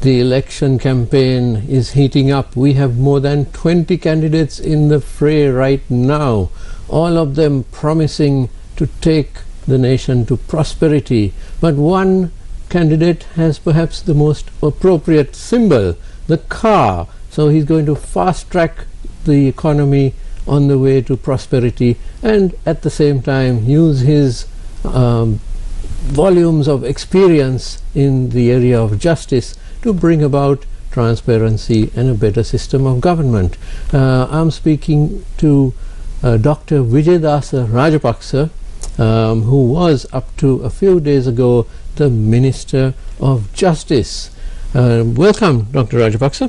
the election campaign is heating up. We have more than 20 candidates in the fray right now, all of them promising to take the nation to prosperity. But one candidate has perhaps the most appropriate symbol, the car. So he's going to fast track the economy on the way to prosperity, and at the same time use his volumes of experience in the area of justice to bring about transparency and a better system of government. I'm speaking to Dr. Wijeyadasa Rajapakshe, who was up to a few days ago the Minister of Justice. Welcome, Dr. Rajapakshe.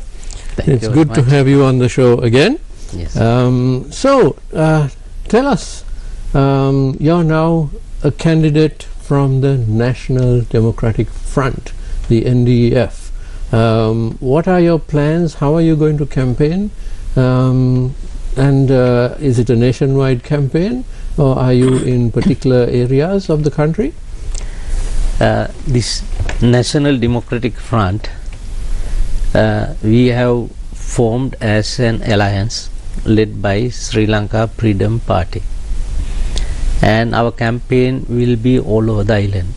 It's good to have you on the show again. Yes. Tell us, you're now a candidate from the National Democratic Front, the NDF. What are your plans? How are you going to campaign? Is it a nationwide campaign, or are you in particular areas of the country? This National Democratic Front, we have formed as an alliance led by 𝗖𝗵𝗶𝗶𝗶𝗶 Freedom Party, and our campaign will be all over the island.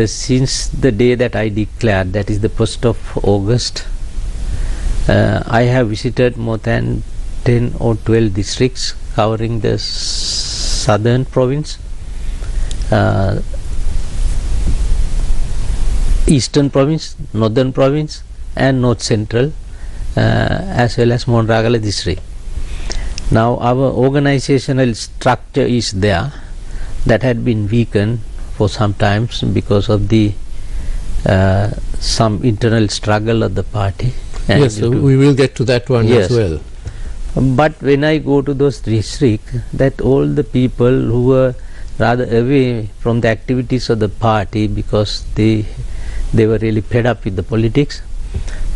Since the day that I declared, that is the 1st of August, I have visited more than 10 or 12 districts covering the southern province, eastern province, northern province, and north central, as well as Monragala district. Now our organizational structure is there, that had been weakened for some times because of the some internal struggle of the party. Yes, so we will get to that one as well. But when I go to those districts, that all the people who were rather away from the activities of the party because they were really fed up with the politics,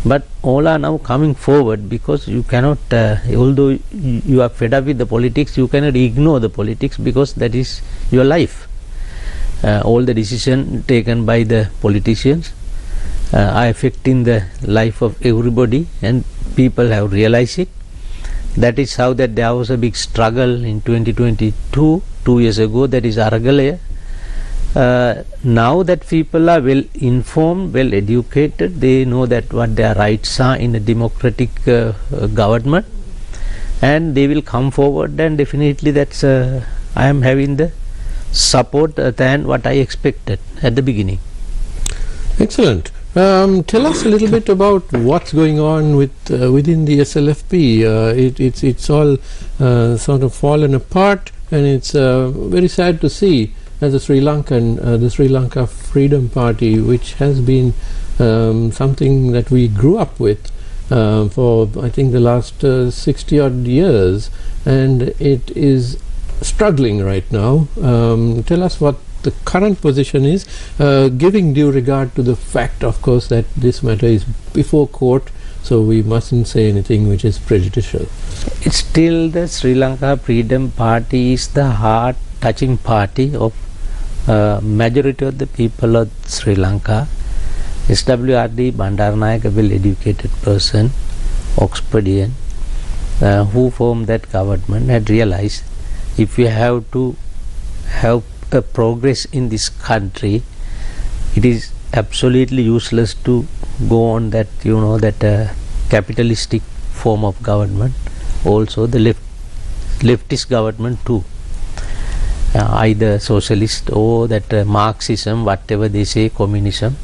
but all are now coming forward, because you cannot, although you are fed up with the politics, you cannot ignore the politics, because that is your life. All the decisions taken by the politicians are affecting the life of everybody, and people have realized it. That is how that there was a big struggle in 2022, 2 years ago, that is Aragalaya. Now that people are well informed, well educated, they know that what their rights are in a democratic government, and they will come forward, and definitely that's I am having the support than what I expected at the beginning. Excellent. Tell us a little bit about what's going on with within the SLFP. It's all sort of fallen apart, and it's very sad to see, as a Sri Lankan, the 𝗖𝗵𝗶𝗶𝗶 Freedom Party, which has been something that we grew up with for I think the last 60 odd years, and it is struggling right now. Tell us what the current position is, giving due regard to the fact, of course, that this matter is before court, so we mustn't say anything which is prejudicial. It's still the 𝗖𝗵𝗶 Freedom Party is the heart-touching party of majority of the people of Sri Lanka. SWRD Bandaranaike, a well-educated person, Oxfordian, who formed that government, had realized if we have to have a progress in this country, it is absolutely useless to go on that, you know, that capitalistic form of government, also the leftist government too, either socialist or that Marxism, whatever they say, communism.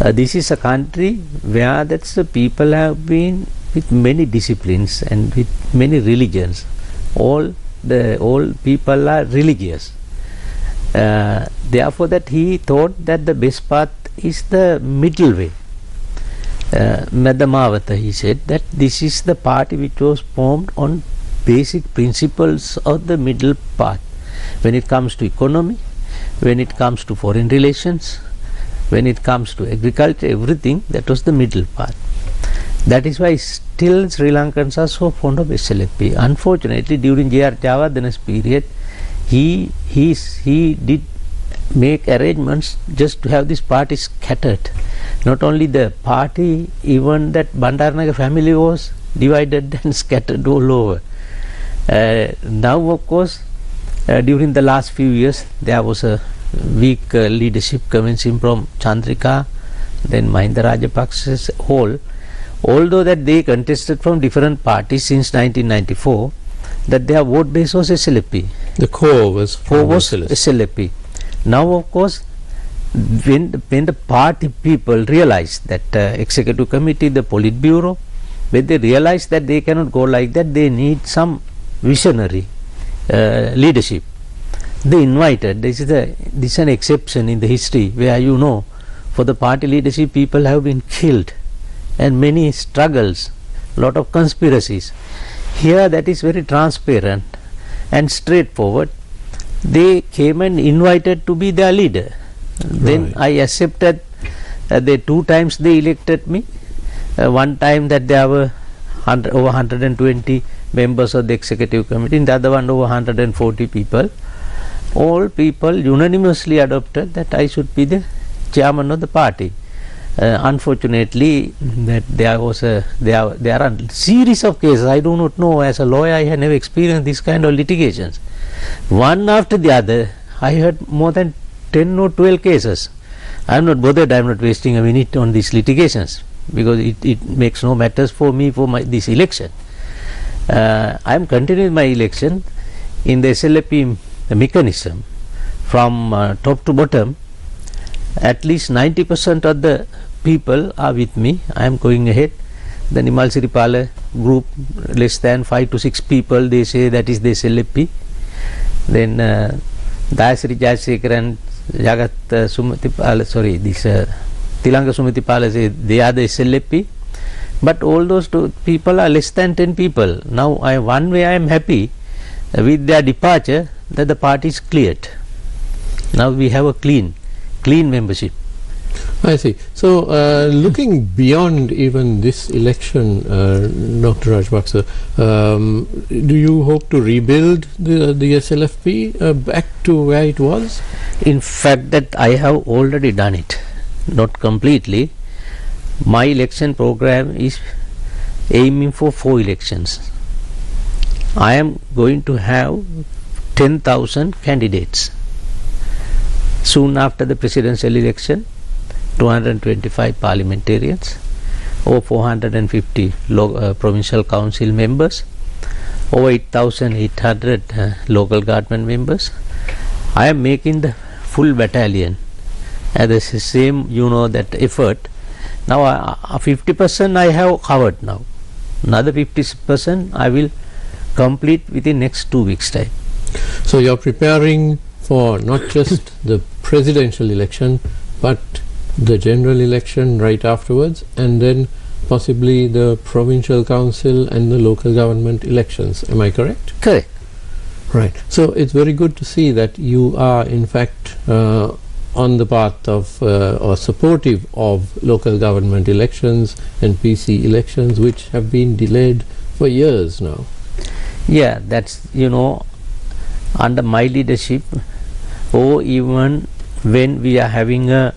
This is a country where that's the people have been with many disciplines and with many religions. All people are religious. Therefore, that he thought that the best path is the middle way. 𝗦𝗵𝗍𝗶𝗶, he said that this is the party which was formed on basic principles of the middle path. When it comes to economy, when it comes to foreign relations, when it comes to agriculture, everything, that was the middle path. That is why still Sri Lankans are so fond of SLFP. Unfortunately, during J.R. Jayawardena's period, he did make arrangements just to have this party scattered. Not only the party, even that Bandaranaga family was divided and scattered all over. Now of course, during the last few years there was a weak leadership commencing from Chandrika, then Mahinda Rajapakshe's whole. Although that they contested from different parties since 1994, that their vote base was SLP. The core was SLP. Now of course, when the party people realized that executive committee, the Politburo, when they realized that they cannot go like that, they need some visionary leadership. They invited, this is an exception in the history where, you know, for the party leadership people have been killed and many struggles, lot of conspiracies. Here that is very transparent and straightforward. They came and invited to be their leader. Then I accepted. They 2 times they elected me. One time that there were over 120 members of the executive committee, in the other one over 140 people. All people unanimously adopted that I should be the chairman of the party. Unfortunately, that there are a series of cases. I do not know, as a lawyer I have never experienced this kind of litigations. One after the other, I heard more than 10 or 12 cases. I am not bothered, I am not wasting a minute on these litigations, because it makes no matters for me for this election. I am continuing my election in the SLP mechanism from top to bottom. At least 90% of the people are with me. I am going ahead. The 𝗬𝗵 Sirippala group, less than 5 to 6 people, they say that is the SLP. Then Dayasri Jayasekara, Jagat Sumitipala, sorry, this Tilanga Sumitipala say they are the SLP. But all those people are less than 10 people. Now one way I am happy with their departure, that the party is cleared. Now we have a clean membership. I see. So looking beyond even this election, Dr. Rajapakse, do you hope to rebuild the SLFP back to where it was? In fact, that I have already done it, not completely. My election program is aiming for 4 elections. I am going to have 10,000 candidates. Soon after the presidential election, 225 parliamentarians, over 450 provincial council members, over 8,800 local government members. I am making the full battalion, and the same, you know, that effort. Now 50% I have covered now. Another 50% I will complete within next 2 weeks time. So you are preparing for not just the presidential election, but the general election right afterwards, and then possibly the provincial council and the local government elections. Am I correct? Correct. Right. So it's very good to see that you are in fact on the path of or supportive of local government elections and PC elections, which have been delayed for years now. Yeah, that's, you know, under my leadership, or even when we are having a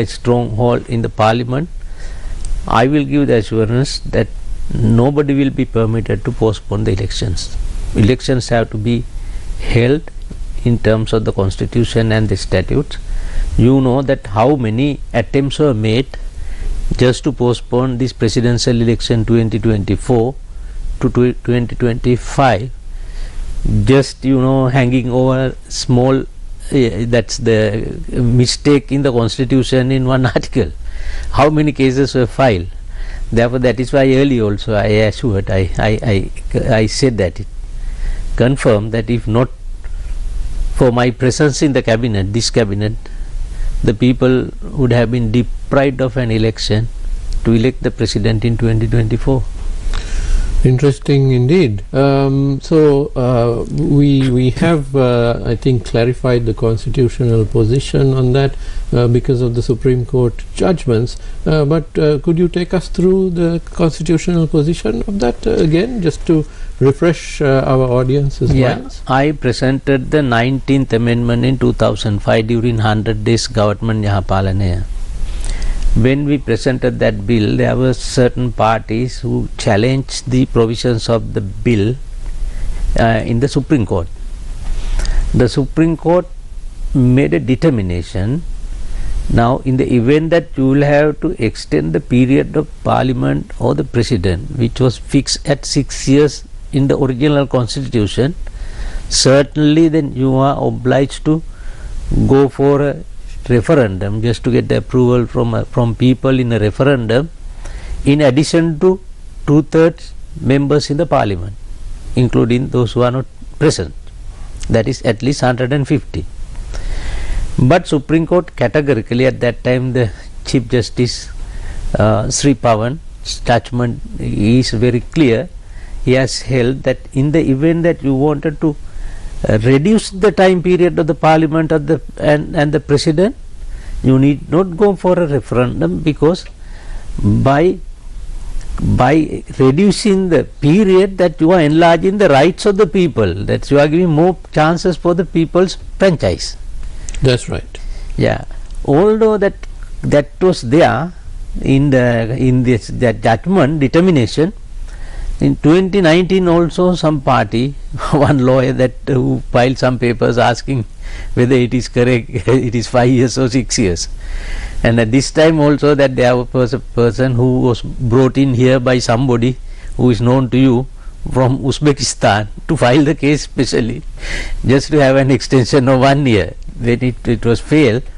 stronghold in the parliament, I will give the assurance that nobody will be permitted to postpone the elections. Elections have to be held in terms of the constitution and the statutes. You know that how many attempts were made just to postpone this presidential election 2024 to 2025, just, you know, hanging over small, that's the mistake in the constitution in one article. How many cases were filed? Therefore, that is why early also I assured, I said that it confirmed that if not for my presence in the cabinet, this cabinet, the people would have been deprived of an election to elect the president in 2024. Interesting indeed. We have, I think, clarified the constitutional position on that because of the Supreme Court judgments. But could you take us through the constitutional position of that again, just to refresh our audience's minds? I presented the 19th Amendment in 2005 during 100 days government Yahapalanaya. When we presented that bill, there were certain parties who challenged the provisions of the bill in the Supreme Court. The Supreme Court made a determination. Now, in the event that you will have to extend the period of Parliament or the President, which was fixed at 6 years in the original Constitution, certainly then you are obliged to go for a referendum just to get the approval from people in a referendum, in addition to 2/3 members in the Parliament, including those who are not present, that is at least 150. But Supreme Court categorically, at that time the Chief Justice 𝗬𝗵𝗋𝗶 judgment is very clear. He has held that in the event that you wanted to reduce the time period of the Parliament and the President, you need not go for a referendum, because by reducing the period, that you are enlarging the rights of the people, that you are giving more chances for the people's franchise. That's right. Yeah. Although that was there in this judgment determination, in 2019 also some party, one lawyer who filed some papers asking whether it is correct, it is 5 years or 6 years. And at this time also that there was a person who was brought in here by somebody who is known to you from Uzbekistan to file the case specially just to have an extension of 1 year. When it was failed,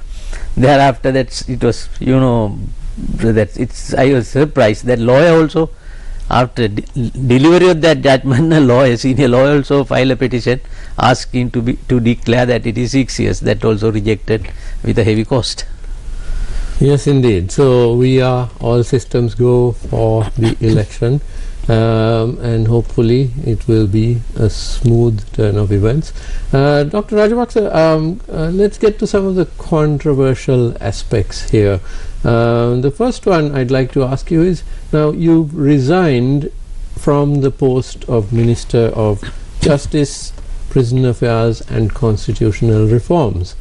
thereafter that it was, I was surprised that lawyer also, after delivery of that judgment, a senior lawyer also filed a petition asking to declare that it is 6 years. That also rejected with a heavy cost. Yes, indeed. So we are all systems go for the election, and hopefully it will be a smooth turn of events. Dr. Rajapakshe, let's get to some of the controversial aspects here. The first one I'd like to ask you is, now you've resigned from the post of Minister of Justice, Prisoner Affairs and Constitutional Reforms,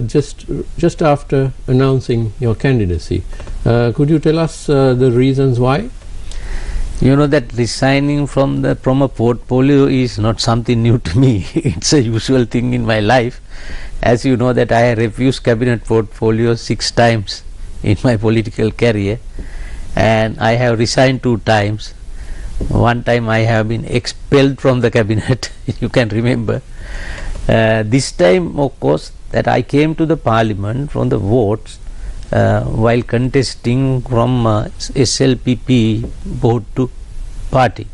just after announcing your candidacy. Could you tell us the reasons why? You know that resigning from a portfolio is not something new to me. It's a usual thing in my life. As you know that I have refused cabinet portfolio 6 times in my political career, and I have resigned 2 times. One time I have been expelled from the cabinet, you can remember. This time, of course, that I came to the Parliament from the votes while contesting from SLPP vote to party.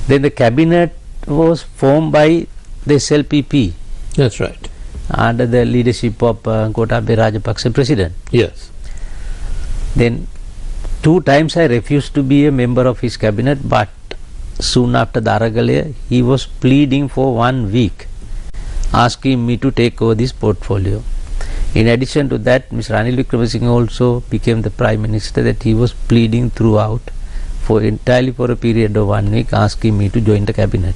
Then the cabinet was formed by the SLPP. That's right. Under the leadership of 𝗬𝗵𝗍𝗶 Rajapakshe President. Yes. Then 2 times I refused to be a member of his cabinet, but soon after the Aragalaya, he was pleading for 1 week, asking me to take over this portfolio. In addition to that, Mr. Ranil Wickremesinghe also became the Prime Minister, that he was pleading throughout entirely for a period of 1 week, asking me to join the cabinet.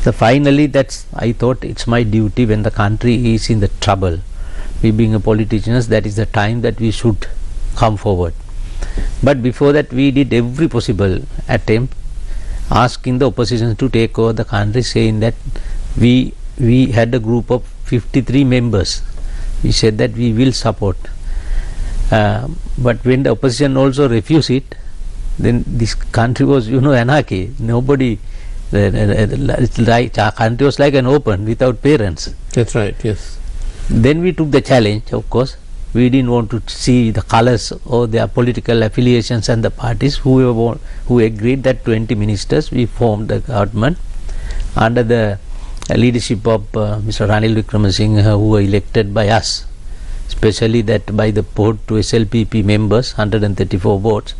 So finally, I thought it's my duty when the country is in the trouble. We being a politicians, that is the time that we should come forward. But before that, we did every possible attempt, asking the opposition to take over the country, saying that we had a group of 53 members. We said that we will support. But when the opposition also refused it, then this country was, anarchy. Nobody, our country was like an open without parents. That's right, yes. Then we took the challenge, of course. We didn't want to see the colors or their political affiliations and the parties. Who agreed that 20 ministers, we formed the government under the leadership of Mr. Ranil Wickremesinghe, who were elected by us, especially that by the vote to SLPP members, 134 votes.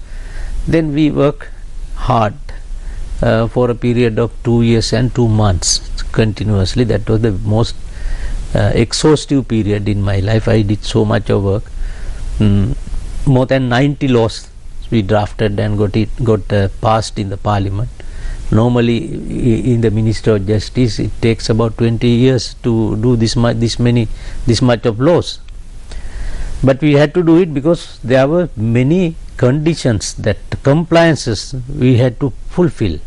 Then we worked hard for a period of 2 years and 2 months continuously. That was the most exhaustive period in my life. I did so much of work. More than 90 laws we drafted and got passed in the parliament. Normally in the Ministry of Justice it takes about 20 years to do this much of laws. But we had to do it because there were many conditions, that compliances we had to fulfill.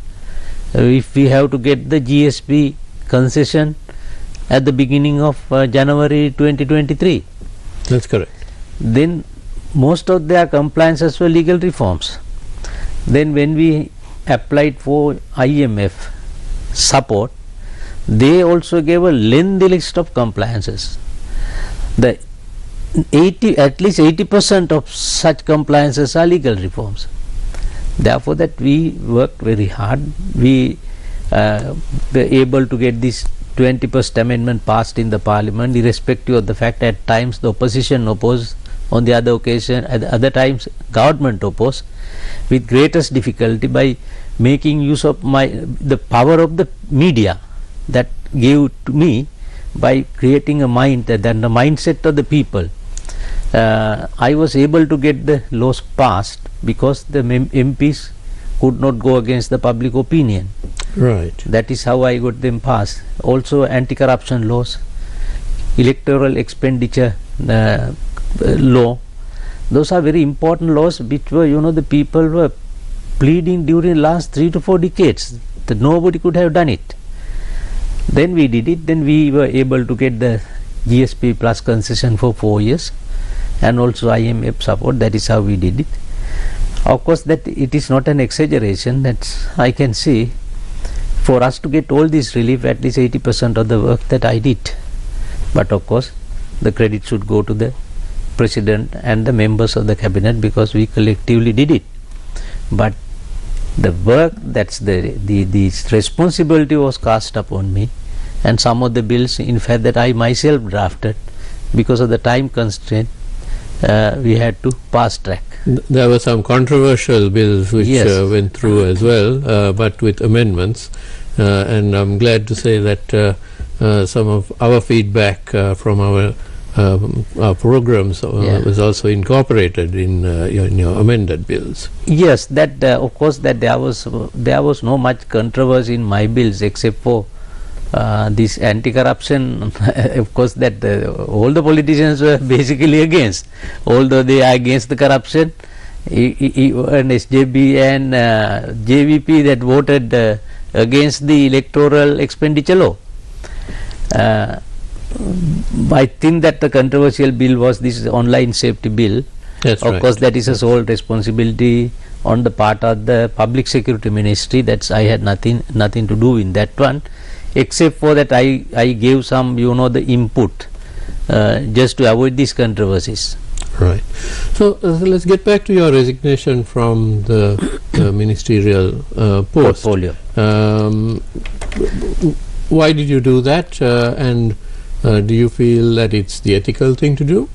If we have to get the GSP concession at the beginning of January 2023. That's correct. Then most of their compliances were legal reforms. Then when we applied for IMF support, they also gave a lengthy list of compliances. At least 80% of such compliances are legal reforms. Therefore, that we worked very hard. We were able to get this 21st amendment passed in the parliament, irrespective of the fact at times the opposition opposed, on the other occasion, at other times government opposed, with greatest difficulty, by making use of the power of the media that gave to me, by creating a mindset of the people. I was able to get the laws passed because the MPs could not go against the public opinion. Right. That is how I got them passed. Also anti-corruption laws, electoral expenditure law. Those are very important laws which were, the people were pleading during last 3 to 4 decades that nobody could have done it. Then we did it. Then we were able to get the GSP plus concession for 4 years and also IMF support. That is how we did it. Of course, that it is not an exaggeration. That I can see, for us to get all this relief, at least 80% of the work that I did. But of course, the credit should go to the President and the members of the cabinet, because we collectively did it. But the work, that's the responsibility was cast upon me, and some of the bills, in fact, that I myself drafted, because of the time constraint, we had to fast track. There were some controversial bills which went through as well, but with amendments, and I'm glad to say that some of our feedback from our programs was also incorporated in your amended bills. Yes, that of course that there was no much controversy in my bills, except for this anti-corruption. Of course, that all the politicians were basically against, although they are against the corruption. And SJB and JVP that voted against the electoral expenditure law. I think that the controversial bill was this online safety bill. That's of right. course, that is a sole responsibility on the part of the Public Security Ministry. That's, I had nothing to do in that one, except for that I gave some the input just to avoid these controversies. Right. So let's get back to your resignation from the ministerial portfolio. Why did you do that, and do you feel that it's the ethical thing to do?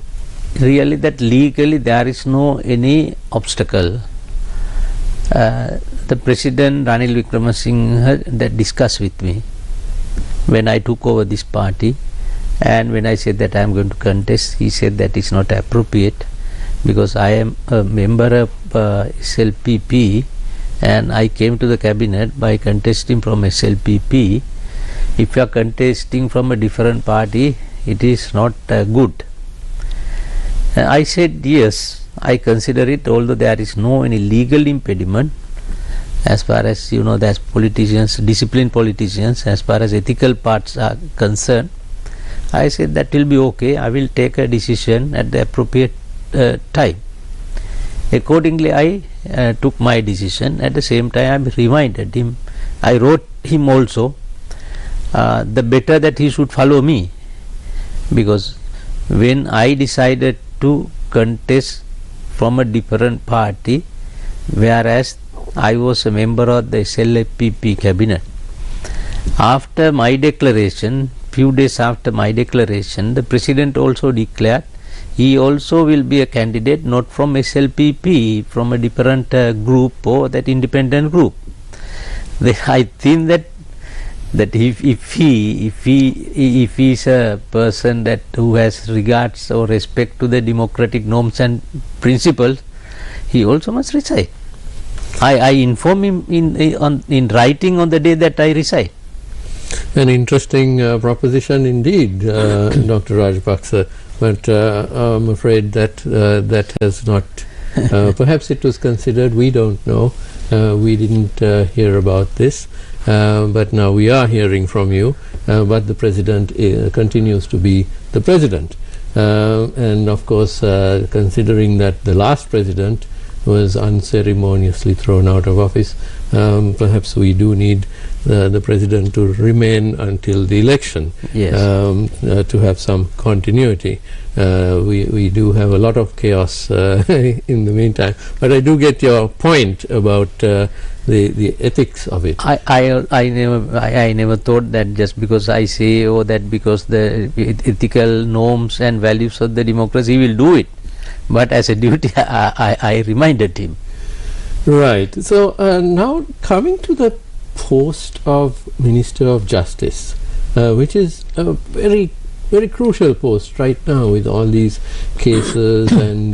Really, that legally there is no any obstacle. The President Ranil Wickremesinghe that discussed with me when I took over this party, and when I said that I am going to contest, he said that is not appropriate, because I am a member of SLPP and I came to the cabinet by contesting from SLPP. If you are contesting from a different party, it is not good. I said yes, I consider it, although there is no any legal impediment as far as as politicians, disciplined politicians, as far as ethical parts are concerned. I said that will be okay. I will take a decision at the appropriate time. Accordingly, I took my decision. At the same time, I reminded him. I wrote him also the better that he should follow me, because when I decided to contest from a different party, whereas I was a member of the SLPP cabinet, after my declaration, few days after my declaration, the President also declared he also will be a candidate not from SLPP, from a different group or that independent group. I think that if he is a person that who has regards or respect to the democratic norms and principles, he also must resign. I inform him in writing on the day that I resign. An interesting proposition indeed, Dr. Rajapaksa, but I'm afraid that that has not, perhaps it was considered, we don't know, we didn't hear about this, but now we are hearing from you, but the President continues to be the President. And of course, considering that the last President was unceremoniously thrown out of office, perhaps we do need the President to remain until the election, yes. To have some continuity. We do have a lot of chaos in the meantime, but I do get your point about the ethics of it. I never thought that just because I say, oh, that because the ethical norms and values of the democracy, he will do it. But as a duty, I reminded him. Right. So now coming to the post of Minister of Justice, which is a very crucial post right now with all these cases and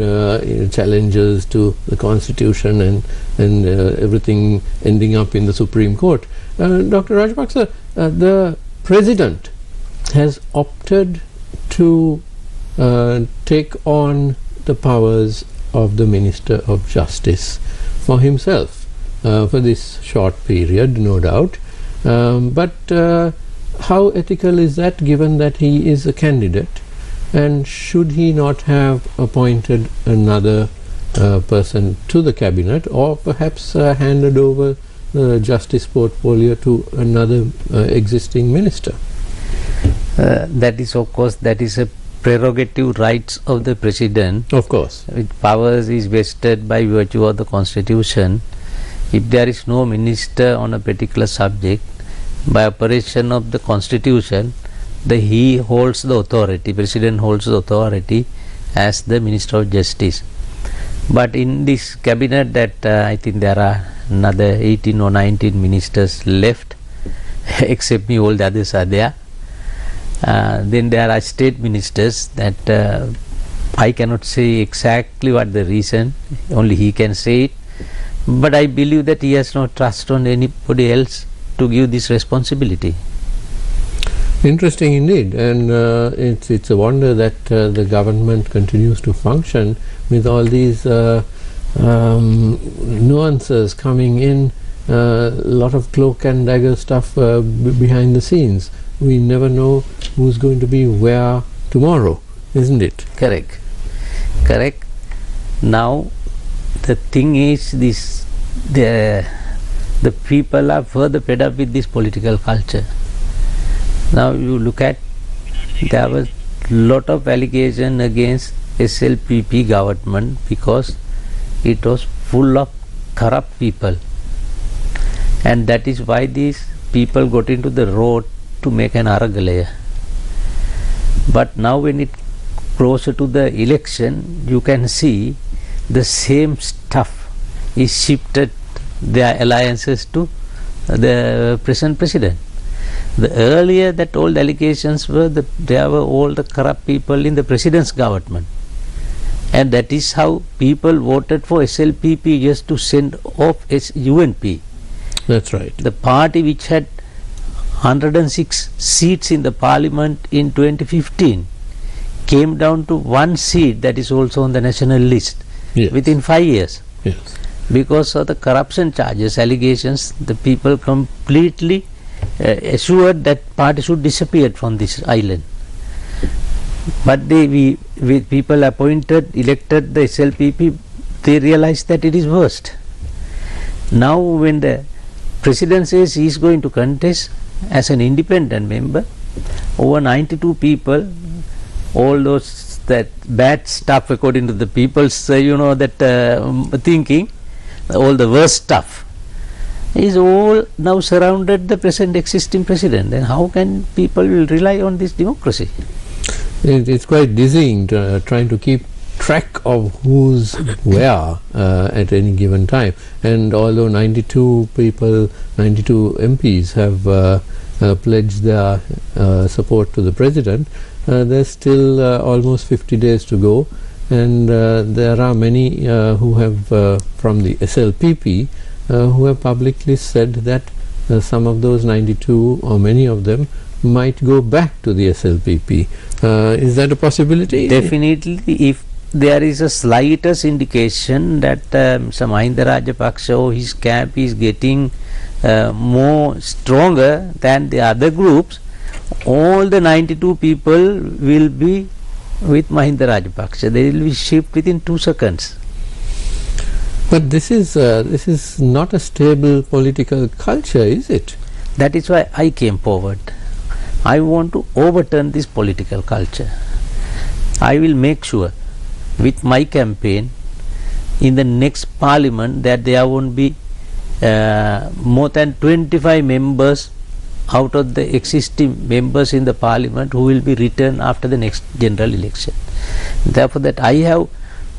challenges to the Constitution and everything ending up in the Supreme Court. Dr. Rajapaksa, the President has opted to take on the powers of the Minister of Justice for himself for this short period, no doubt. But how ethical is that, given that he is a candidate, and should he not have appointed another person to the cabinet, or perhaps handed over the justice portfolio to another existing minister? That is, of course, that is a prerogative rights of the President. Of course. Powers is vested by virtue of the Constitution. If there is no minister on a particular subject, by operation of the Constitution, he holds the authority, President holds the authority as the Minister of Justice. But in this cabinet that I think there are another 18 or 19 ministers left, except me, all the others are there. Then there are state ministers that I cannot say exactly what the reason, only he can say it, but I believe that he has no trust on anybody else to give this responsibility. Interesting indeed, and it's a wonder that the government continues to function with all these nuances coming in, a lot of cloak and dagger stuff behind the scenes. We never know who's going to be where tomorrow, isn't it? Correct. Correct. Now the thing is this, the people are further fed up with this political culture. Now you look at, there was lot of allegation against SLPP government because it was full of corrupt people, and that is why these people got into the road to make an Aragalaya. But now when it closer to the election, you can see the same stuff is shifted, their alliances to the present President. The earlier that all the allegations were that there were all the corrupt people in the President's government, and that is how people voted for SLPP just to send off UNP. That's right. The party which had 106 seats in the parliament in 2015 came down to 1 seat that is also on the national list, yes, within 5 years. Yes. Because of the corruption charges, allegations, the people completely assured that party should disappear from this island. But people appointed, elected the SLPP, they realized that it is worst. Now when the President says he is going to contest as an independent member, over 92 people, all those that bad stuff according to the people's thinking, all the worst stuff is all now surrounded the present existing President. Then how can people rely on this democracy? It's quite dizzying trying to keep track of who's where at any given time. And although 92 people, 92 MPs have pledged their support to the President, there's still almost 50 days to go, and there are many who have from the SLPP who have publicly said that some of those 92 or many of them might go back to the SLPP. Is that a possibility? Definitely, if there is a slightest indication that 𝗬𝗓 Rajapakshe or his camp is getting more stronger than the other groups, all the 92 people will be with 𝗬𝗓 Rajapakshe. They will be shipped within 2 seconds. But this is not a stable political culture, is it? That is why I came forward. I want to overturn this political culture. I will make sure with my campaign in the next parliament that there won't be more than 25 members out of the existing members in the parliament who will be returned after the next general election. Therefore, that I have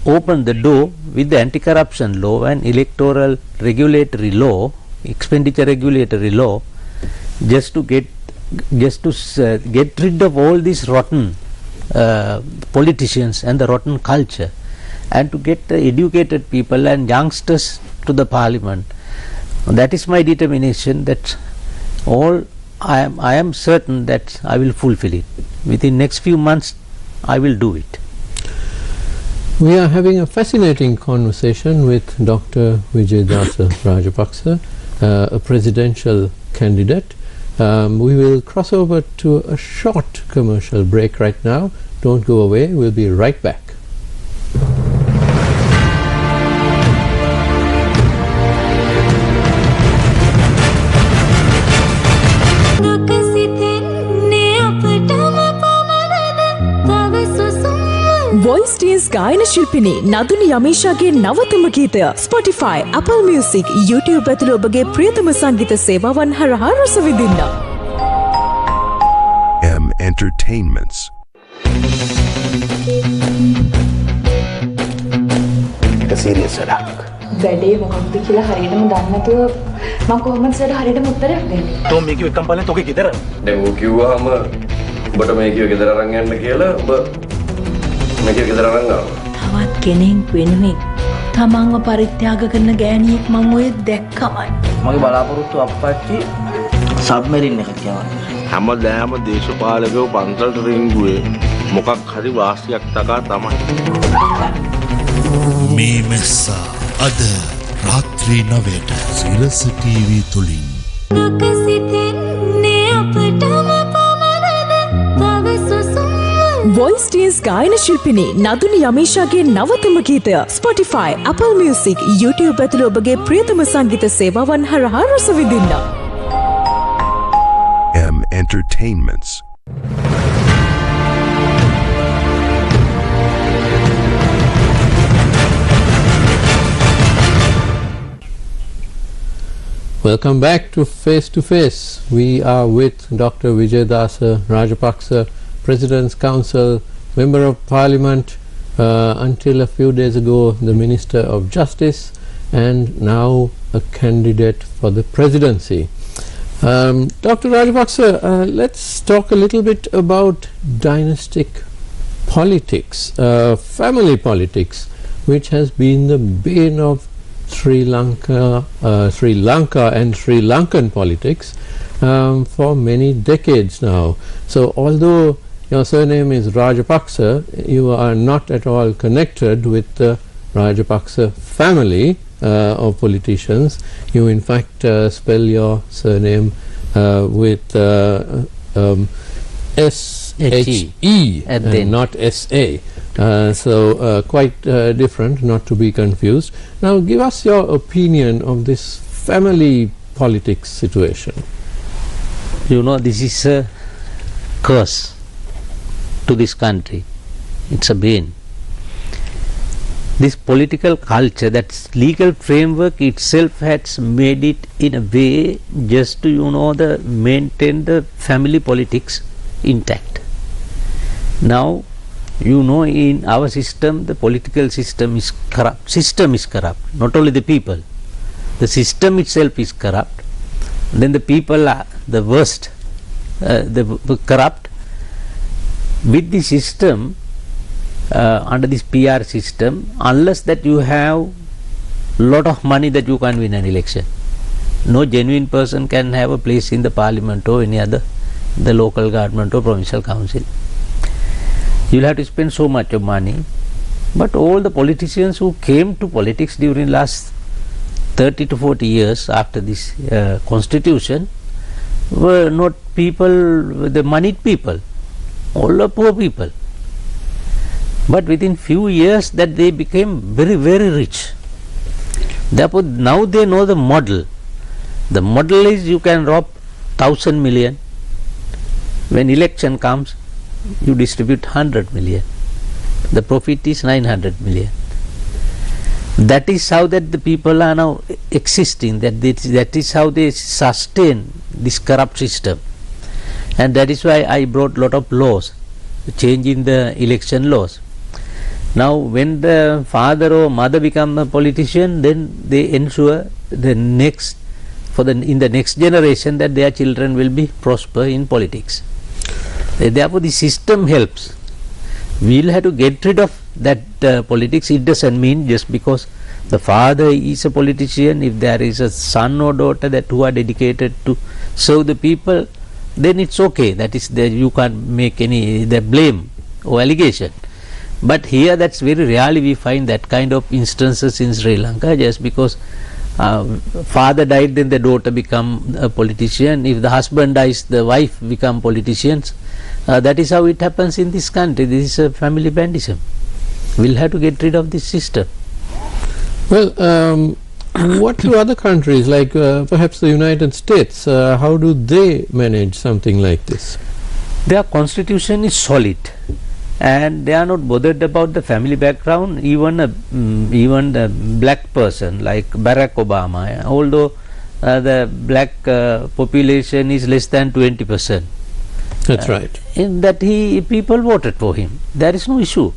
opened the door with the anti-corruption law and electoral regulatory law, expenditure regulatory law, just to get rid of all these rotten politicians and the rotten culture, and to get the educated people and youngsters to the parliament. That is my determination. That all I am certain that I will fulfill it. Within next few months I will do it. We are having a fascinating conversation with Dr. Wijeyadasa Rajapakshe, a presidential candidate. We will cross over to a short commercial break right now. Don't go away, we'll be right back. Voice ගායන ශිල්පිනී නදුනි යමීෂාගේ නවතම ගීතය Spotify, Apple Music, YouTube ඇතුළු ඔබගේ ප්‍රියතම සංගීත සේවාවන් හරහා රස විඳින්න. Entertainments. ඒක serious වැඩක්. වැඩේ මොකක්ද කියලා හරියටම දන්නේ නැතුව මම කොහොමද සර් හරියටම උත්තරයක් දෙන්නේ? තෝ මේ කිව්ව කම්පැනි තෝගේ ගෙදර. දැන් ඌ කිව්වහම ඔබට මේ කිව්ව ගෙදර අරන් යන්න කියලා ඔබ මේ කිව්ව ගෙදර අරන් ආවා. තවත් කෙනෙක් වෙනුවෙන් තමන්ව පරිත්‍යාග කරන ගෑණියෙක් මම ඔය දැක්කමයි. මගේ බලාපොරොත්තු අප්පච්චි සබ්මරින් එකක් යවන්න. හැමදාම දේශපාලකයෝ පන්සලට රින්ගුවේ මොකක් හරි වාසියක් තකා තමයි. මේ මෙස්සා අද රාත්‍රී 9ට සිරස TV තුලින්. වොයිස් ගායන ශිල්පිනී නදුනි යමීෂාගේ නවතම ගීතය Spotify, Apple Music, YouTube ඇතුළු ඔබගේ ප්‍රියතම සංගීත සේවාවන් හරහා රස විඳින්න. Entertainments. Welcome back to Face to Face. We are with Dr. Wijeyadasa Rajapakshe, President's Council, Member of Parliament, until a few days ago the Minister of Justice, and now a candidate for the presidency. Dr. Rajapakshe, let's talk a little bit about dynastic politics, family politics, which has been the bane of Sri Lanka and Sri Lankan politics for many decades now. So although your surname is Rajapakshe, you are not at all connected with the Rajapakshe family of politicians. You in fact spell your surname with S-H-E and not S-A. So quite different, not to be confused. Now give us your opinion of this family politics situation. You know, this is a curse to this country. It's a bane. This political culture, that legal framework itself has made it in a way just to, you know, maintain the family politics intact. Now, you know, in our system, the political system is corrupt. System is corrupt, not only the people. The system itself is corrupt. Then the people are the worst, the corrupt. With the system, under this PR system, unless that you have lot of money, that you can't win an election. No genuine person can have a place in the parliament or any other, the local government or provincial council. You'll have to spend so much of money. But all the politicians who came to politics during last 30 to 40 years after this constitution were not people, the moneyed people, all the poor people. But within few years that they became very, very rich. Therefore, now they know the model. The model is you can rob 1,000 million. When election comes, you distribute 100 million. The profit is 900 million. That is how that the people are now existing. That is how they sustain this corrupt system. And that is why I brought lot of laws, changing the election laws. Now, when the father or mother become a politician, then they ensure the next, in the next generation, that their children will be prosper in politics. Therefore, the system helps. We will have to get rid of that politics. It doesn't mean just because the father is a politician, if there is a son or daughter that who are dedicated to serve the people, then it's okay. That is, you can't make any the blame or allegation. But here, that's very rarely we find that kind of instances in Sri Lanka. Just because father died, then the daughter become a politician. If the husband dies, the wife become politicians. That is how it happens in this country. This is a family bandism. We'll have to get rid of this system. Well, what do other countries, like perhaps the United States, how do they manage something like this? Their constitution is solid, and they are not bothered about the family background. Even the black person like Barack Obama, although the black population is less than 20%. That's right. In that people voted for him. There is no issue,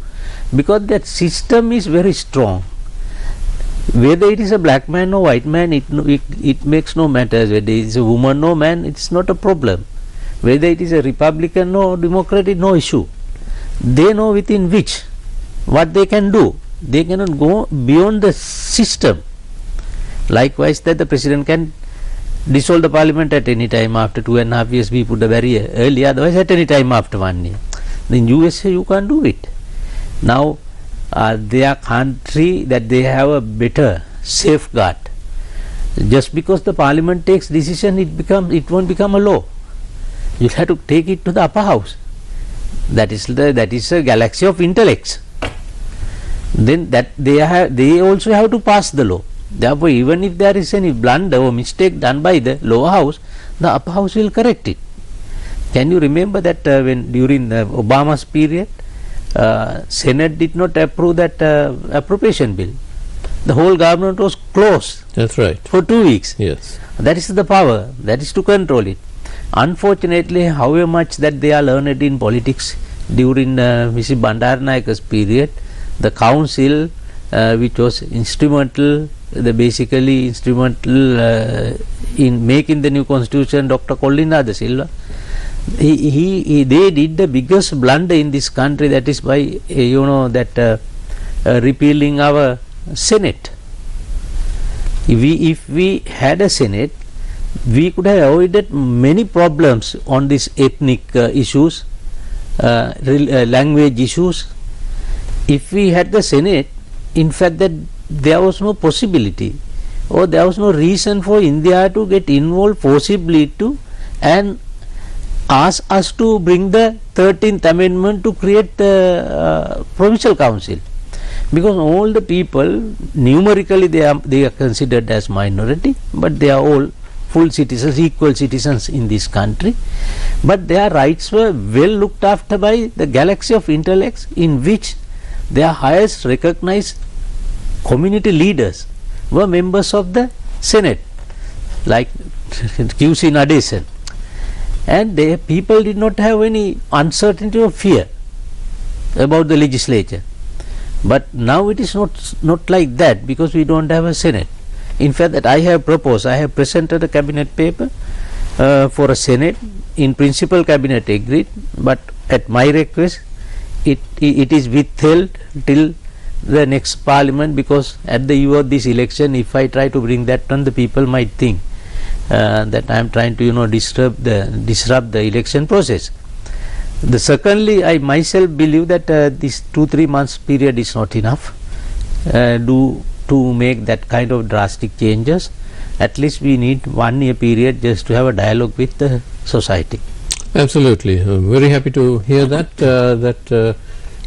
because that system is very strong. Whether it is a black man or white man, it makes no matter. Whether it is a woman or man, it's not a problem. Whether it is a Republican or Democrat, it's no issue. They know within which what they can do. They cannot go beyond the system. Likewise, that the president can dissolve the parliament at any time. After 2.5 years, we put a barrier early, otherwise at any time after 1 year. In USA, you can't do it. Now, their country, that they have a better safeguard. Just because the parliament takes decision, it won't become a law. You have to take it to the upper house. That is a galaxy of intellects. Then that they also have to pass the law. Therefore, even if there is any blunder or mistake done by the lower house, the upper house will correct it. Can you remember that when during the Obama's period, Senate did not approve that appropriation bill? The whole government was closed. That's right. For 2 weeks. Yes. That is the power. That is to control it. Unfortunately, however much that they are learned in politics, during Mrs. Bandaranaike's period, the council, which was instrumental, basically instrumental in making the new constitution, Dr. 𝗠𝗲𝗱𝗶 Silva, they did the biggest blunder in this country, that is by repealing our Senate. If we had a Senate, we could have avoided many problems on these ethnic issues, language issues. If we had the Senate, in fact, that there was no possibility or there was no reason for India to get involved forcibly and ask us to bring the 13th Amendment to create the provincial council, because all the people numerically they are considered as minority, but they are all full citizens, equal citizens in this country, but their rights were well looked after by the galaxy of intellects, in which their highest recognized community leaders were members of the Senate, like 𝗕𝗓 Nadesan, and people did not have any uncertainty or fear. about the legislature. But now it is not like that, because we don't have a Senate. In fact, that I have proposed, I have presented a cabinet paper for a Senate. In principle, cabinet agreed, but at my request, it is withheld till the next parliament, because at the eve of this election, if I try to bring that on, the people might think that I am trying to disrupt the election process. Secondly, I myself believe that this 2-3 months period is not enough to make that kind of drastic changes. At least we need 1 year period just to have a dialogue with the society. Absolutely. I'm very happy to hear that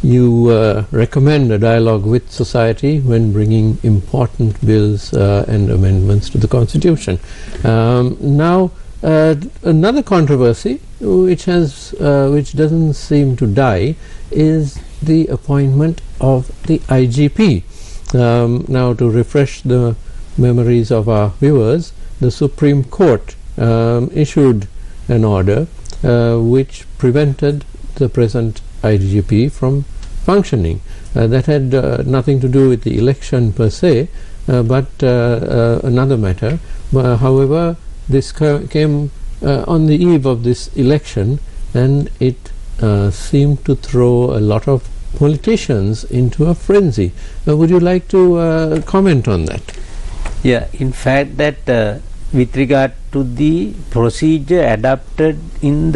you recommend a dialogue with society when bringing important bills and amendments to the Constitution. Now, another controversy which doesn't seem to die is the appointment of the IGP. Now, to refresh the memories of our viewers, the Supreme Court issued an order which prevented the present IGP from functioning. That had nothing to do with the election per se, but another matter. However, this came on the eve of this election, and it seemed to throw a lot of politicians into a frenzy. Would you like to comment on that? Yeah, in fact, that with regard to the procedure adopted in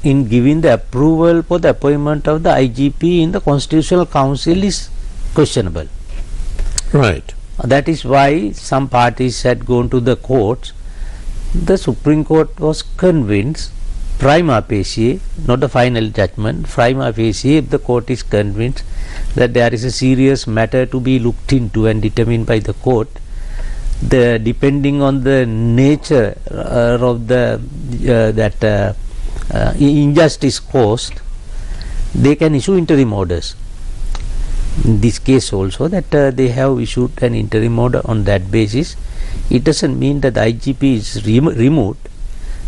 giving the approval for the appointment of the IGP in the Constitutional Council is questionable. Right. That is why some parties had gone to the courts. The Supreme Court was convinced, prima facie, not a final judgment, prima facie, if the court is convinced that there is a serious matter to be looked into and determined by the court, depending on the nature of the injustice caused, they can issue interim orders. In this case also, that they have issued an interim order on that basis. It doesn't mean that the IGP is removed,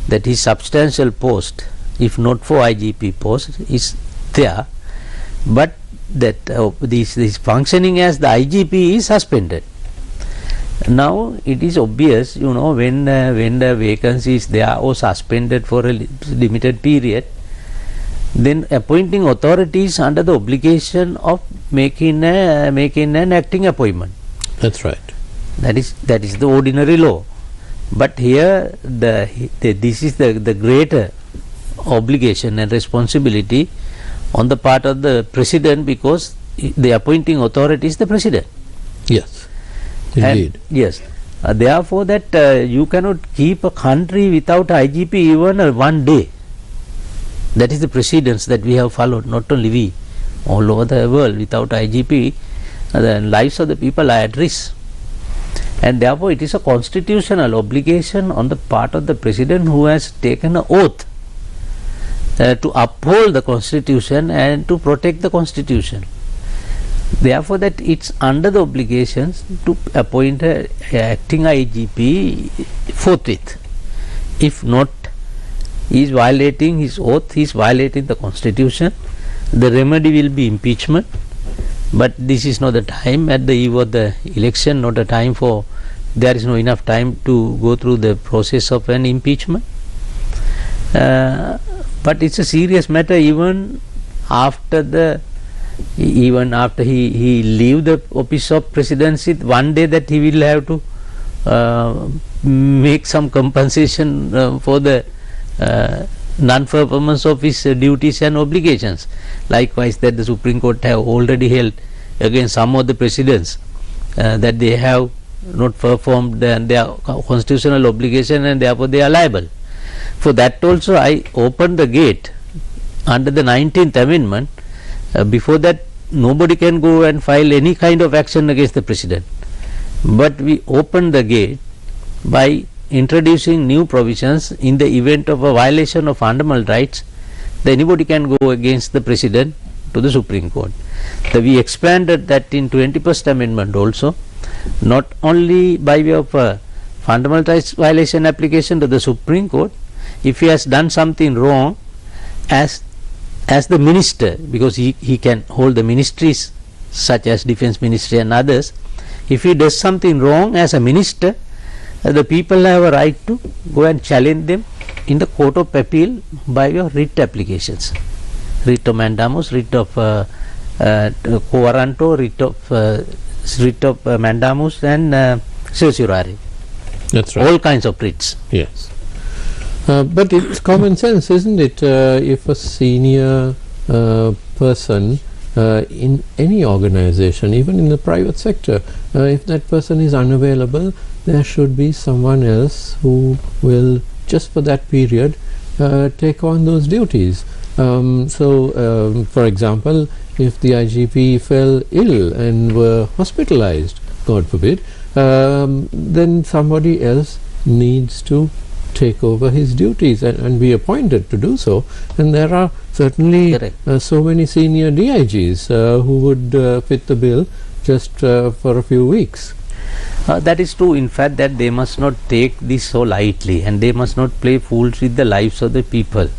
that his substantial post, if not for IGP post, is there, but that this functioning as the IGP is suspended. Now it is obvious, when the vacancy is there or suspended for a limited period, then appointing authorities under the obligation of making an acting appointment. That's right. That is the ordinary law. But here this is the greater obligation and responsibility on the part of the President, because the appointing authority is the President. Yes, indeed. And yes. Therefore, that you cannot keep a country without IGP even 1 day. That is the precedence that we have followed, not only we, all over the world. Without IGP, the lives of the people are at risk. And therefore, it is a constitutional obligation on the part of the President, who has taken an oath to uphold the Constitution and to protect the Constitution. Therefore, that it's under the obligations to appoint an acting IGP forthwith. If not, he is violating his oath, he is violating the Constitution. The remedy will be impeachment. But this is not the time at the eve of the election, not a time for, there is no enough time to go through the process of an impeachment. But it's a serious matter even after he leave the office of presidency. 1 day that he will have to make some compensation for the non-performance of his duties and obligations. Likewise, that the Supreme Court have already held against some of the presidents that they have not performed their constitutional obligation, and therefore they are liable. For that also, I opened the gate under the 19th Amendment. Before that, nobody can go and file any kind of action against the President. But we opened the gate by introducing new provisions. In the event of a violation of fundamental rights, anybody can go against the President to the Supreme Court. So we expanded that in 21st Amendment also, not only by way of fundamental rights violation application to the Supreme Court. If he has done something wrong, as as the minister, because he can hold the ministries such as defense ministry and others, if he does something wrong as a minister, the people have a right to go and challenge them in the court of appeal by your writ applications. Writ of mandamus, writ of 𝗬𝗠𝗀𝗀, writ of mandamus and certiorari. That's right. All kinds of writs. Yes. But it's common sense, isn't it? If a senior person in any organization, even in the private sector, if that person is unavailable, there should be someone else who will, just for that period, take on those duties. For example, if the IGP fell ill and were hospitalized, God forbid, then somebody else needs to take over his duties and be appointed to do so. And there are certainly so many senior DIGs who would fit the bill just for a few weeks. That is true, in fact, that they must not take this so lightly, and they must not play fools with the lives of the people.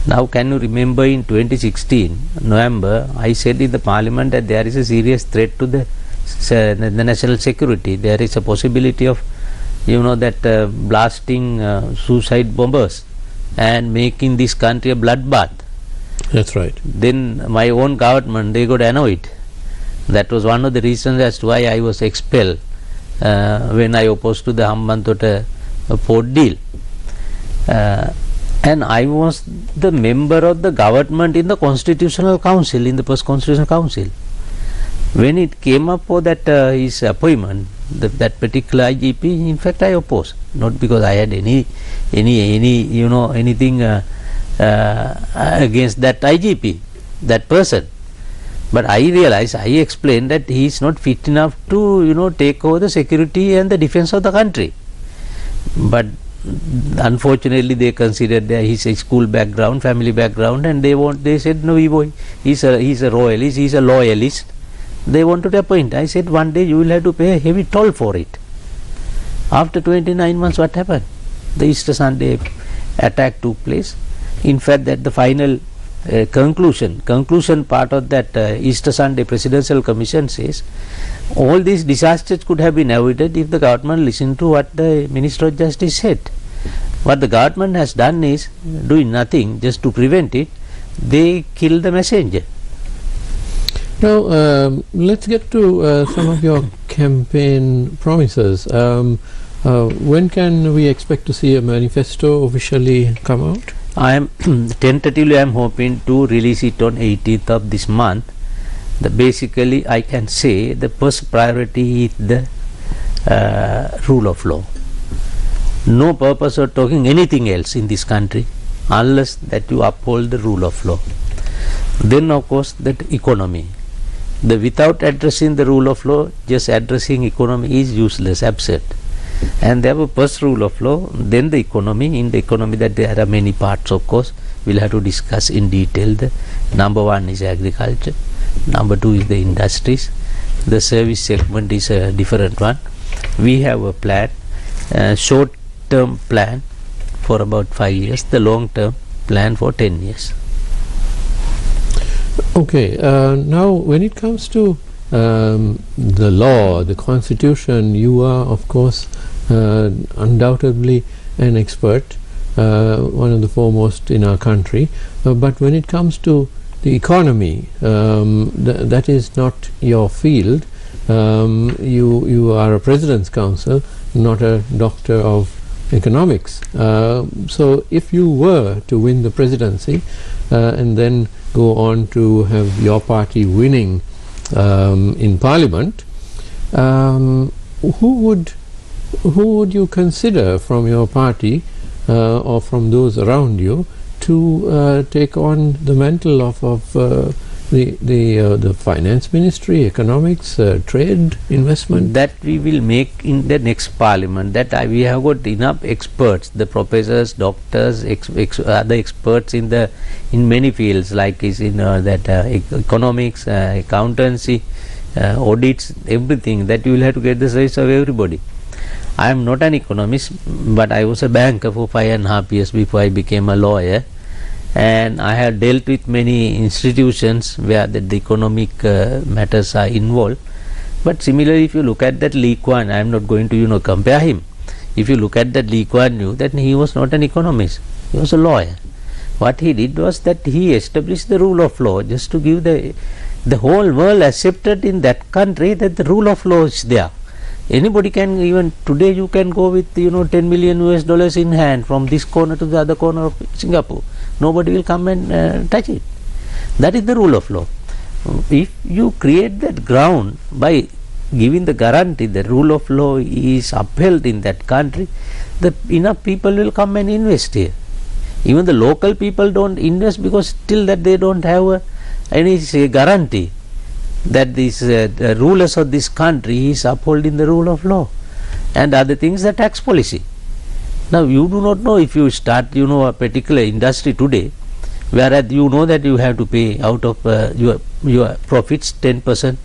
Now, can you remember in 2016 November, I said in the parliament that there is a serious threat to the national security. There is a possibility of, that blasting suicide bombers and making this country a bloodbath. That's right. Then my own government, they got annoyed. That was one of the reasons as to why I was expelled when I opposed to the 𝗬𝗪𝗏 port deal. And I was the member of the government in the Constitutional Council, in the First Constitutional Council. When it came up for that his appointment, that particular IGP, in fact I opposed, not because I had anything against that IGP, that person, but I realized, I explained that he is not fit enough to take over the security and the defense of the country. But unfortunately they considered his school background, family background, and they said no, he's a royalist, he's a loyalist. They wanted to appoint. I said one day you will have to pay a heavy toll for it. After 29 months, what happened? The Easter Sunday attack took place. In fact, that the final conclusion part of that Easter Sunday Presidential Commission says all these disasters could have been avoided if the government listened to what the Minister of Justice said. What the government has done is doing nothing just to prevent it. They killed the messenger. Now, let's get to some of your campaign promises. When can we expect to see a manifesto officially come out? I am tentatively hoping to release it on 18th of this month. Basically, I can say the first priority is the rule of law. No purpose of talking anything else in this country unless that you uphold the rule of law. Then, of course, that economy. Without addressing the rule of law, just addressing economy is useless, absurd. And therefore, first rule of law, then the economy. In the economy, that there are many parts, of course, we'll have to discuss in detail. The number one is agriculture, number two is the industries, the service segment is a different one. We have a plan, short-term plan for about 5 years, the long-term plan for 10 years. Okay, now when it comes to the law, the constitution, you are of course undoubtedly an expert, one of the foremost in our country, but when it comes to the economy, that is not your field. You are a President's Counsel, not a doctor of economics. So if you were to win the presidency and then go on to have your party winning in Parliament, who would you consider from your party or from those around you to take on the mantle of the finance ministry, economics, trade, investment? That we will make in the next parliament. That we have got enough experts, the professors, doctors, other experts in many fields, like is in economics, accountancy, audits, everything. That you will have to get the service of everybody. I am not an economist, but I was a banker for 5.5 years before I became a lawyer. and I have dealt with many institutions where the economic matters are involved. But similarly, if you look at that 𝗬𝗂𝗯𝘀, I am not going to compare him. If you look at that 𝗬𝗂𝗯𝘀, then he was not an economist, he was a lawyer. What he did was that he established the rule of law just to give the whole world accepted in that country that the rule of law is there. Anybody can, even today you can go with $10 million in hand from this corner to the other corner of Singapore. Nobody will come and touch it. That is the rule of law. If you create that ground by giving the guarantee the rule of law is upheld in that country, enough people will come and invest here. Even the local people don't invest because still that they don't have any guarantee that these rulers of this country is upholding the rule of law. And other things, the tax policy. Now you do not know if you start a particular industry today, whereas you know that you have to pay out of your profits 10%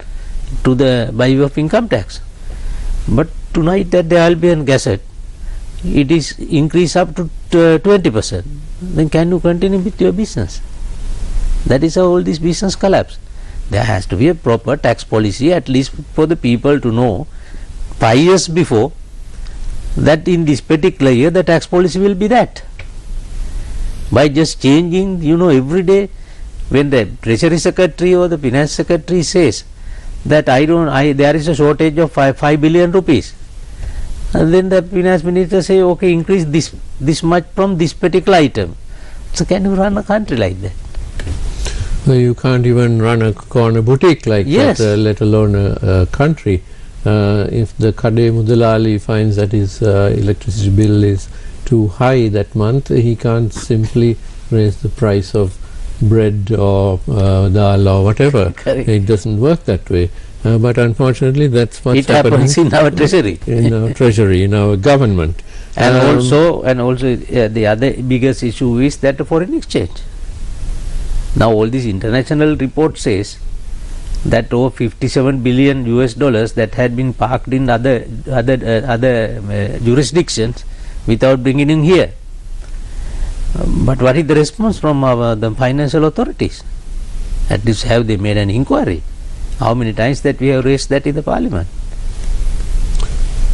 to the by way of income tax. But tonight that the Albion Gazette, it is increased up to 20%. Then can you continue with your business? That is how all this business collapse. There has to be a proper tax policy, at least for the people to know 5 years before that in this particular year the tax policy will be that. By just changing every day, when the Treasury Secretary or the Finance Secretary says that there is a shortage of 5 billion rupees, and then the Finance Minister say, okay, increase this much from this particular item. So can you run a country like that? Well, you can't even run a corner boutique like that, let alone a country. If the Kadhe Mudalali finds that his electricity bill is too high that month, he can't simply raise the price of bread or dal or whatever. Correct. It doesn't work that way. But unfortunately, that's what's happening. It happens in our treasury. In our treasury, in our government. And also the other biggest issue is that the foreign exchange. Now all this international report says that over $57 billion that had been parked in other jurisdictions without bringing in here. But what is the response from the financial authorities? At least have they made an inquiry? How many times that we have raised that in the parliament?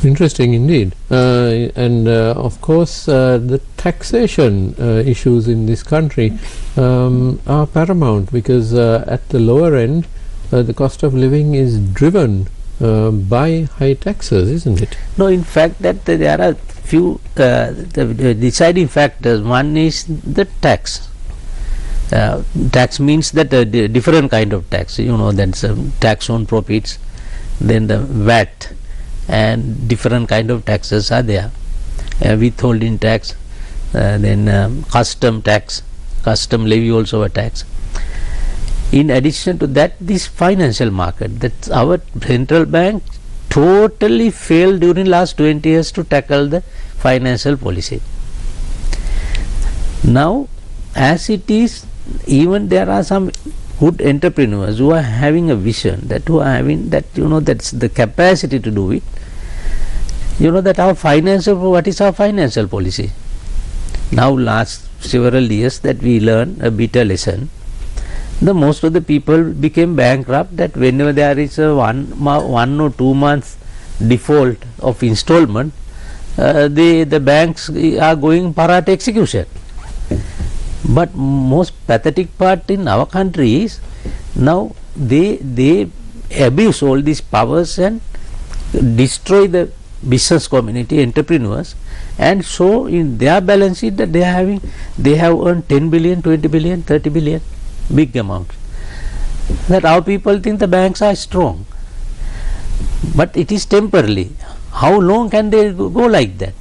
Interesting indeed. And of course the taxation issues in this country are paramount, because at the lower end the cost of living is driven by high taxes, isn't it? No, in fact that there are few deciding factors. One is the tax. Tax means that different kind of tax, that's tax on profits, then the VAT, and different kind of taxes are there. Withholding tax, then custom tax, custom levy also a tax. In addition to that, this financial market, that our central bank totally failed during last 20 years to tackle the financial policy. Now as it is, even there are some good entrepreneurs who are having a vision, that who are having that that's the capacity to do it. That our what is our financial policy? Now last several years that we learn a bitter lesson. Most of the people became bankrupt, that whenever there is a 1 or 2 months default of installment, the banks are going parate execution. But most pathetic part in our country is now they abuse all these powers and destroy the business community, entrepreneurs, and show in their balance sheet that they have earned 10 billion, 20 billion, 30 billion, big amounts. That our people think the banks are strong, but it is temporarily. How long can they go like that?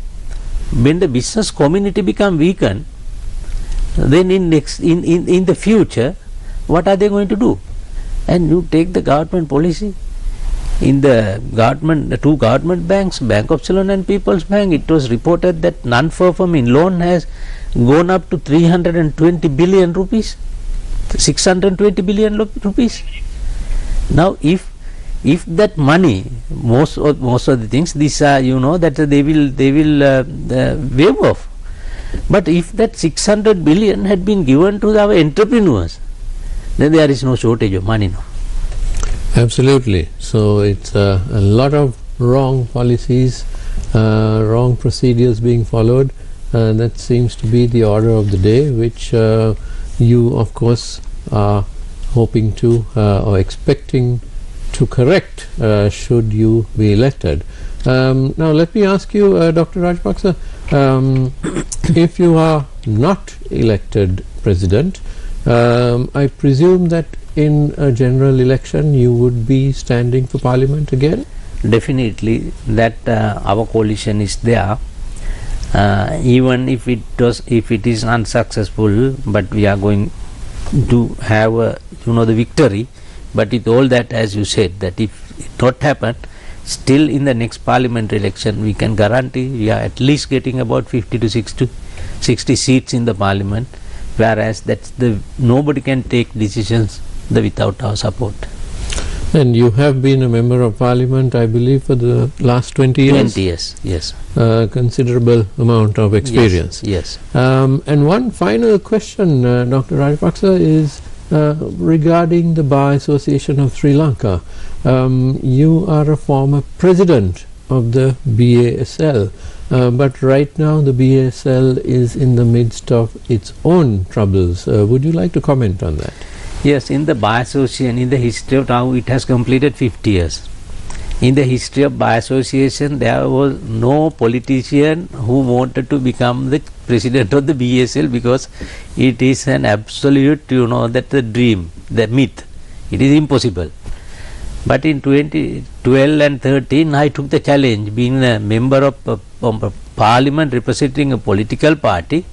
When the business community become weakened, then in the future, what are they going to do? And you take the government policy. In the two government banks, Bank of Ceylon and People's Bank, it was reported that non-performing loan has gone up to 320 billion rupees, 620 billion rupees. Now if that money, most of the things, these are that they will waive off. But if that 600 billion had been given to our entrepreneurs, then there is no shortage of money now. Absolutely. So it's a lot of wrong policies, wrong procedures being followed. That seems to be the order of the day, which you of course are hoping to or expecting to correct should you be elected. Now let me ask you, Dr. Rajapaksa, if you are not elected president, I presume that in a general election you would be standing for parliament again? Definitely, that our coalition is there. Even if it is unsuccessful, but we are going to have the victory. But with all that, as you said, that if it not happen, still in the next parliamentary election we can guarantee we are at least getting about 50 to 60 seats in the parliament, whereas that's nobody can take decisions without our support. And you have been a member of parliament, I believe, for the last 20 years? 20 years, yes. Considerable amount of experience. Yes. And one final question, Dr. Rajapaksa, is regarding the Bar Association of Sri Lanka. You are a former president of the BASL, but right now the BASL is in the midst of its own troubles. Would you like to comment on that? Yes, in the Bar Association, in the history of now, it has completed 50 years. In the history of Bar Association, there was no politician who wanted to become the president of the BASL, because it is an absolute, that the dream, the myth. It is impossible. But in 2012 and 13, I took the challenge, being a member of parliament representing a political party.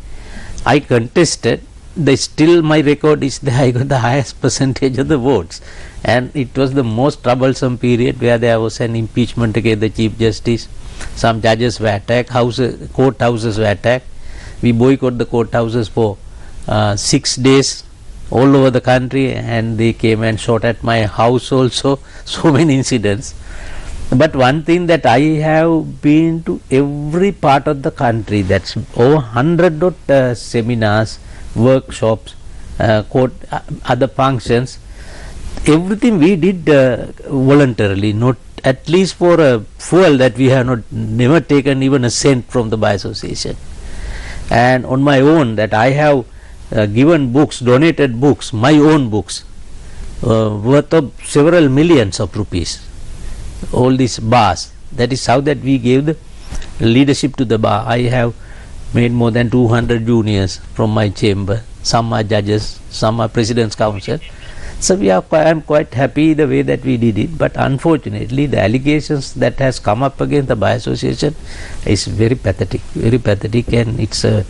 I contested. Still my record is that I got the highest percentage of the votes, and it was the most troublesome period where there was an impeachment against the Chief Justice. Some judges were attacked, courthouses were attacked. We boycotted the courthouses for 6 days all over the country, and they came and shot at my house also. So many incidents. But one thing that I have been to every part of the country, that's over 100 seminars, workshops, other functions, everything we did voluntarily, not at least for a fuel that we have never taken even a cent from the Bar Association. And on my own, that I have given books, donated books, my own books, worth of several millions of rupees, all these bars. That is how that we gave the leadership to the bar. I have made more than 200 juniors from my chamber. Some are judges, some are President's Council. So I am quite happy the way that we did it. But unfortunately, the allegations that has come up against the Bar Association is very pathetic, and it's a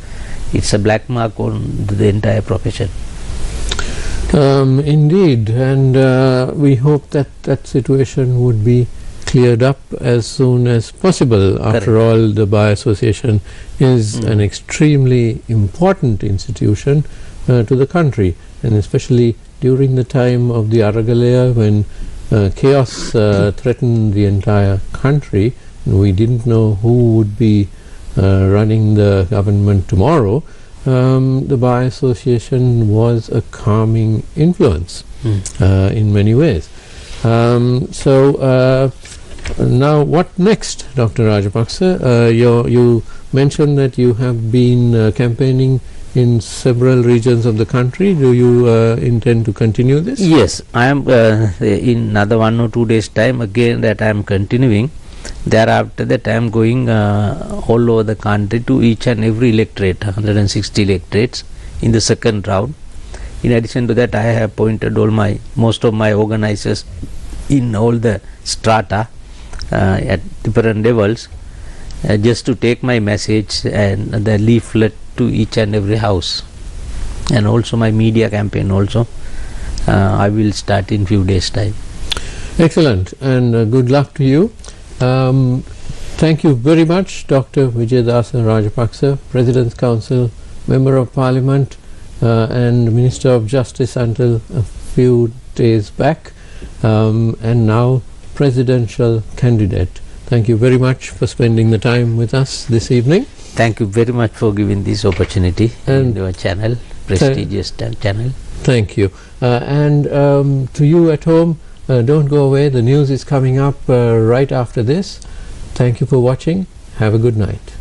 black mark on the entire profession. Indeed, and we hope that that situation would be cleared up as soon as possible. After all, the Bar Association is an extremely important institution to the country, and especially during the time of the Aragalaya, when chaos threatened the entire country, and we didn't know who would be running the government tomorrow. The Bar Association was a calming influence in many ways. Now what next, Dr. Rajapaksa? You mentioned that you have been campaigning in several regions of the country. Do you intend to continue this? Yes, I am in another 1 or 2 days time again that I am continuing. Thereafter that I am going all over the country to each and every electorate, 160 electorates in the second round. In addition to that, I have appointed most of my organizers in all the strata at different levels, just to take my message and the leaflet to each and every house. And also my media campaign also I will start in few days time. Excellent, and good luck to you. Thank you very much, Dr. Wijeyadasa Rajapakshe, President's Council, Member of Parliament and Minister of Justice until a few days back, and now presidential candidate. Thank you very much for spending the time with us this evening. Thank you very much for giving this opportunity in your channel, prestigious channel. Thank you. And to you at home, don't go away. The news is coming up right after this. Thank you for watching. Have a good night.